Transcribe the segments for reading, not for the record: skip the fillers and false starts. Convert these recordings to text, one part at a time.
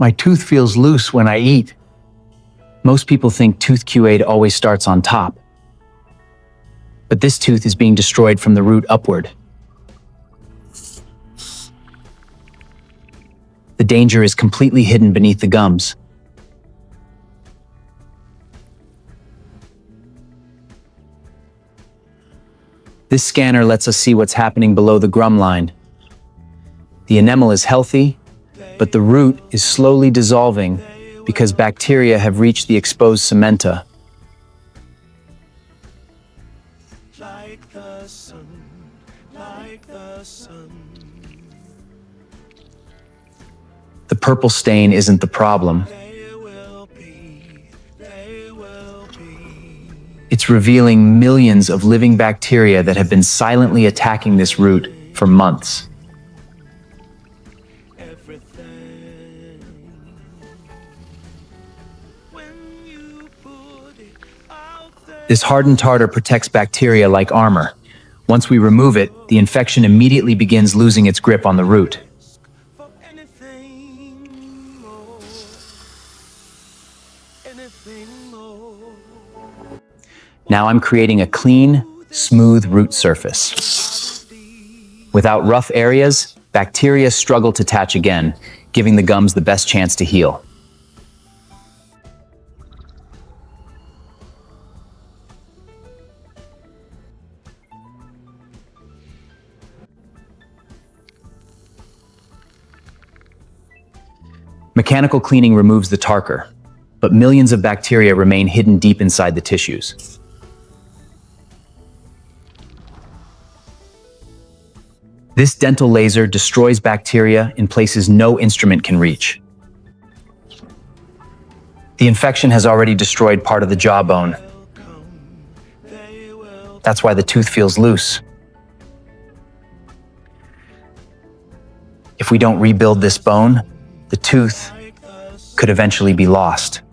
My tooth feels loose when I eat. Most people think tooth QA always starts on top. But this tooth is being destroyed from the root upward. The danger is completely hidden beneath the gums. This scanner lets us see what's happening below the gum line. The enamel is healthy, but the root is slowly dissolving because bacteria have reached the exposed cementa. Like the sun, like the sun. The purple stain isn't the problem. It's revealing millions of living bacteria that have been silently attacking this root for months. This hardened tartar protects bacteria like armor. Once we remove it, the infection immediately begins losing its grip on the root. Now I'm creating a clean, smooth root surface. Without rough areas, bacteria struggle to attach again, giving the gums the best chance to heal. Mechanical cleaning removes the tartar, but millions of bacteria remain hidden deep inside the tissues. This dental laser destroys bacteria in places no instrument can reach. The infection has already destroyed part of the jawbone. That's why the tooth feels loose. If we don't rebuild this bone, the tooth could eventually be lost.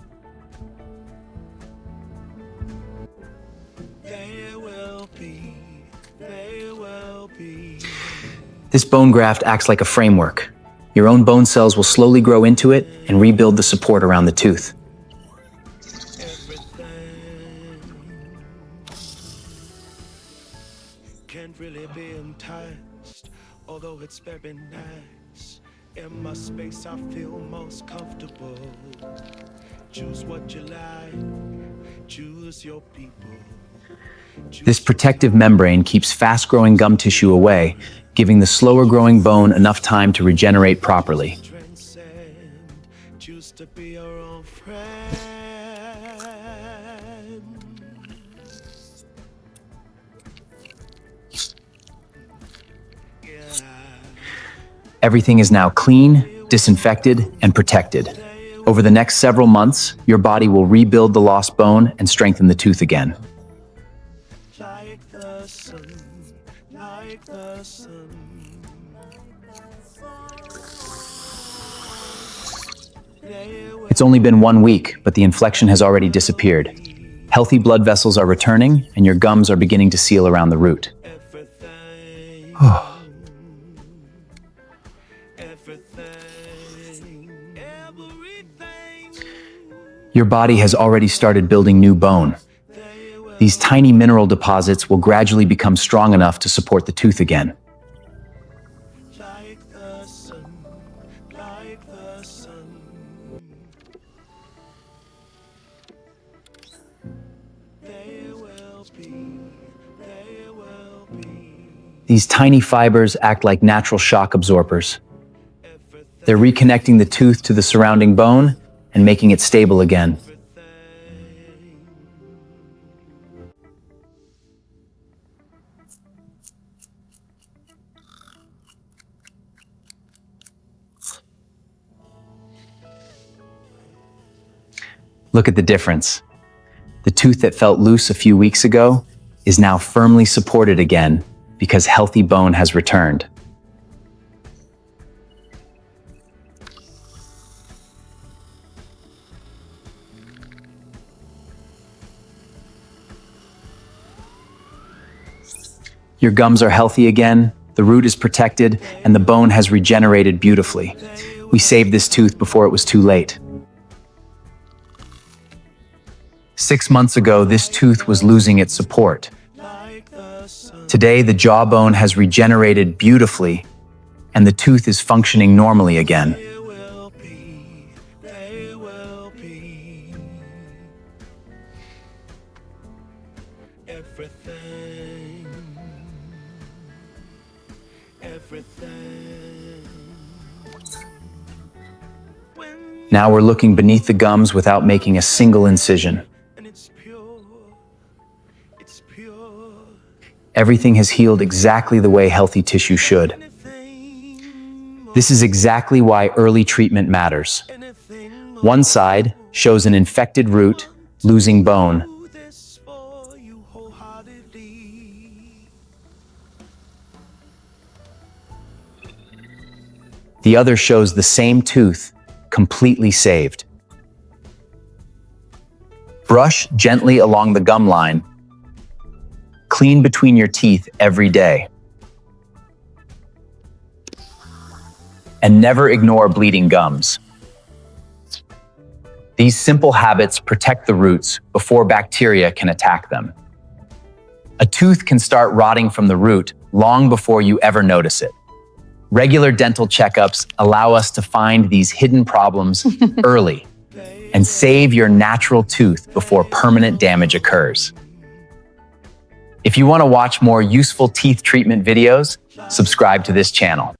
This bone graft acts like a framework. Your own bone cells will slowly grow into it and rebuild the support around the tooth. Can't really be enticed, although it's very nice. In my space, I feel most comfortable. Choose what you like, choose your people. This protective membrane keeps fast-growing gum tissue away, giving the slower-growing bone enough time to regenerate properly. Choose to be your own friend. Everything is now clean, disinfected, and protected. Over the next several months, your body will rebuild the lost bone and strengthen the tooth again. Like the sun, like the sun. It's only been 1 week, but the infection has already disappeared. Healthy blood vessels are returning, and your gums are beginning to seal around the root. Your body has already started building new bone. These tiny mineral deposits will gradually become strong enough to support the tooth again. Like the sun, like the sun. They will be, they will be. These tiny fibers act like natural shock absorbers. They're reconnecting the tooth to the surrounding bone and making it stable again. Look at the difference. The tooth that felt loose a few weeks ago is now firmly supported again because healthy bone has returned. Your gums are healthy again, the root is protected, and the bone has regenerated beautifully. We saved this tooth before it was too late. 6 months ago, this tooth was losing its support. Today, the jawbone has regenerated beautifully, and the tooth is functioning normally again. Now we're looking beneath the gums without making a single incision. Everything has healed exactly the way healthy tissue should. This is exactly why early treatment matters. One side shows an infected root losing bone. The other shows the same tooth completely saved. Brush gently along the gum line. Clean between your teeth every day. And never ignore bleeding gums. These simple habits protect the roots before bacteria can attack them. A tooth can start rotting from the root long before you ever notice it. Regular dental checkups allow us to find these hidden problems early and save your natural tooth before permanent damage occurs. If you want to watch more useful teeth treatment videos, subscribe to this channel.